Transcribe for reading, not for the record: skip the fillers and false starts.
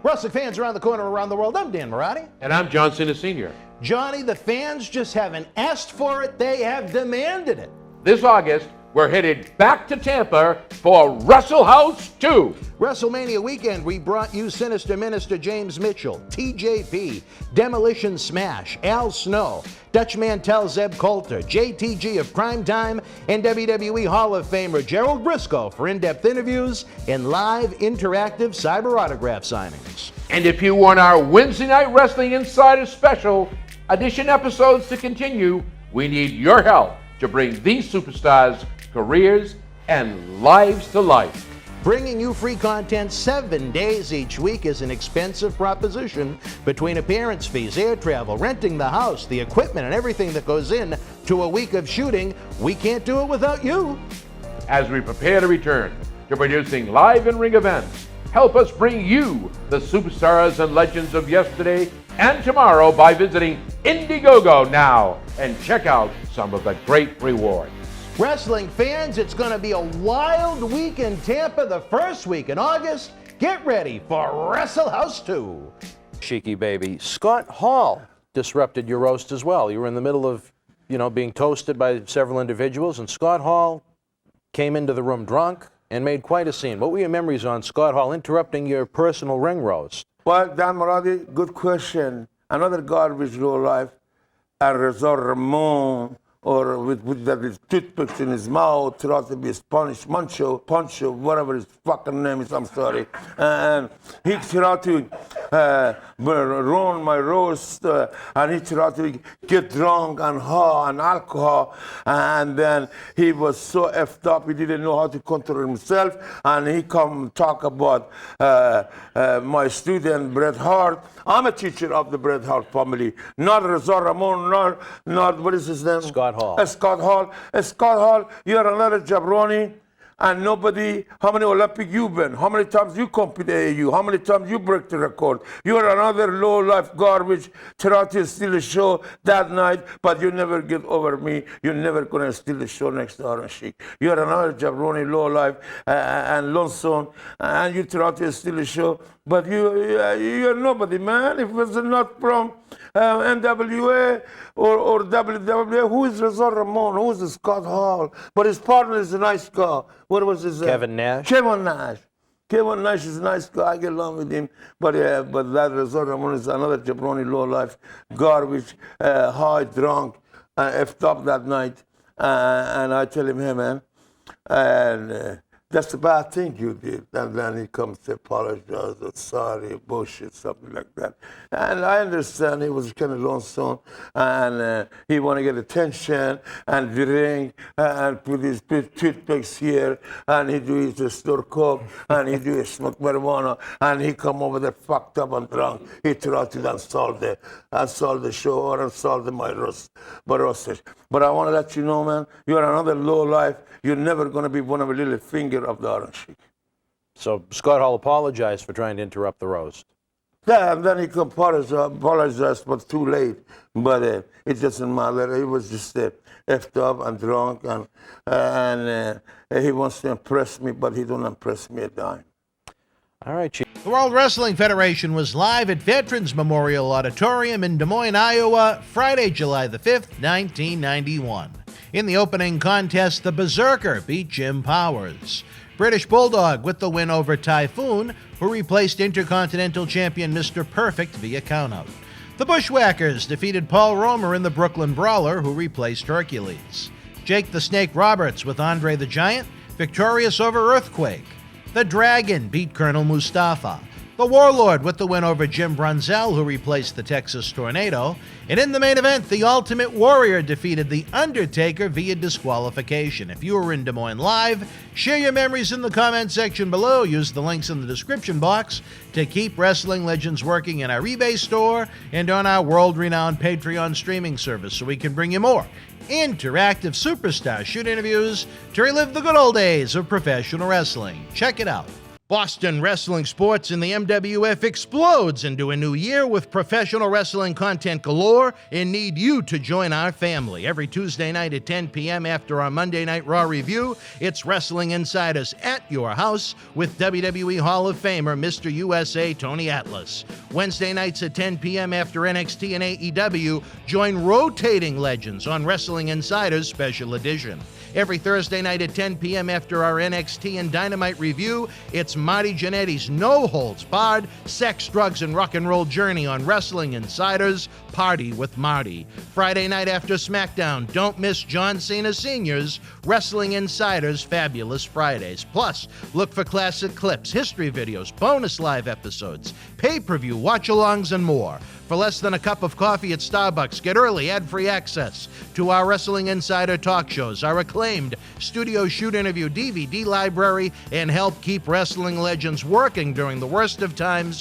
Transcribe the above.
Wrestling fans around the corner, around the world, I'm Dan Marty. And I'm John Cena Sr. Johnny, the fans just haven't asked for it, they have demanded it. This August, we're headed back to Tampa for WrestleHouse 2. WrestleMania weekend, we brought you Sinister Minister James Mitchell, TJP, Demolition Smash, Al Snow, Dutch Mantel Zeb Coulter, JTG of Primetime, and WWE Hall of Famer Gerald Briscoe for in-depth interviews and live interactive cyber autograph signings. And if you want our Wednesday Night Wrestling Insider Special edition episodes to continue, we need your help to bring these superstars' careers and lives to life. Bringing you free content 7 days each week is an expensive proposition between appearance fees, air travel, renting the house, the equipment, and everything that goes in to a week of shooting. We can't do it without you. As we prepare to return to producing live in-ring events, help us bring you the superstars and legends of yesterday and tomorrow by visiting Indiegogo now and check out some of the great rewards. Wrestling fans, it's going to be a wild week in Tampa the first week in August. Get ready for WrestleHouse 2. Sheiky baby. Scott Hall disrupted your roast as well. You were in the middle of, being toasted by several individuals, and Scott Hall came into the room drunk and made quite a scene. What were your memories on Scott Hall interrupting your personal ring roast? Well, Dan Marty, good question. Another garbage low life, and resort Ramon, or with that toothpicks in his mouth, throughout to be Spanish Poncho, whatever his fucking name is, I'm sorry. And he tried to ruin my roast, and he tried to get drunk and alcohol, and then he was so effed up, he didn't know how to control himself, and he come talk about my student, Bret Hart. I'm a teacher of the Bret Hart family, not Resort Ramon, not what is his name? Scott Hall. Scott Hall. Scott Hall, you're another jabroni, and nobody, how many Olympic you been? How many times you compete AAU? How many times you break the record? You're another low-life garbage, try to steal a show that night, but you never get over me. You're never going to steal the show next to Iron Sheik. You're another jabroni, low-life, and lonesome, and you try to steal the show, but you're nobody, man. If it was not from NWA or WWE, who is Resort Ramon? Who is Scott Hall? But his partner is a nice guy. What was his name? Kevin Nash. Kevin Nash. Kevin Nash is a nice guy. I get along with him. But that Resort Ramon is another jabroni, low life, garbage, high, drunk, effed up that night. And I tell him, hey, man, and that's a bad thing you did. And then he comes to apologize, or sorry, bullshit, something like that. And I understand he was kind of lonesome, and he want to get attention, and drink, and put his toothpicks here, and he do his store coke, and he do his smoke marijuana, and he come over there fucked up and drunk. He tried to install the show or install my roast. But I want to let you know, man, you're another low life. You're never going to be one of a little finger of the Iron Sheik. So Scott Hall apologized for trying to interrupt the roast. Yeah, and then he apologized, but too late. But it doesn't matter. He was just effed up and drunk, and he wants to impress me, but he don't impress me a dime. All right, Chief. The World Wrestling Federation was live at Veterans Memorial Auditorium in Des Moines, Iowa, Friday, July the 5th, 1991. In the opening contest, the Berserker beat Jim Powers. British Bulldog with the win over Typhoon, who replaced Intercontinental Champion Mr. Perfect via countout. The Bushwhackers defeated Paul Romer in the Brooklyn Brawler, who replaced Hercules. Jake the Snake Roberts with Andre the Giant, victorious over Earthquake. The Dragon beat Colonel Mustafa. The Warlord with the win over Jim Brunzell, who replaced the Texas Tornado. And in the main event, the Ultimate Warrior defeated The Undertaker via disqualification. If you were in Des Moines live, share your memories in the comment section below. Use the links in the description box to keep Wrestling Legends working in our eBay store and on our world-renowned Patreon streaming service so we can bring you more interactive superstar shoot interviews to relive the good old days of professional wrestling. Check it out. Boston wrestling sports in the MWF explodes into a new year with professional wrestling content galore and need you to join our family. Every Tuesday night at 10 p.m. after our Monday Night Raw review, it's Wrestling Insiders at your house with WWE Hall of Famer Mr. USA Tony Atlas. Wednesday nights at 10 p.m. after NXT and AEW, join rotating legends on Wrestling Insiders Special Edition. Every Thursday night at 10 p.m. after our NXT and Dynamite review, it's Marty Jannetty's no-holds-barred sex, drugs, and rock and roll journey on Wrestling Insiders Party with Marty. Friday night after SmackDown, don't miss John Cena Sr.'s Wrestling Insiders Fabulous Fridays. Plus, look for classic clips, history videos, bonus live episodes, pay-per-view watch-alongs, and more. For less than a cup of coffee at Starbucks, get early ad-free access to our Wrestling Insider talk shows, our acclaimed studio shoot interview DVD library, and help keep wrestling legends working during the worst of times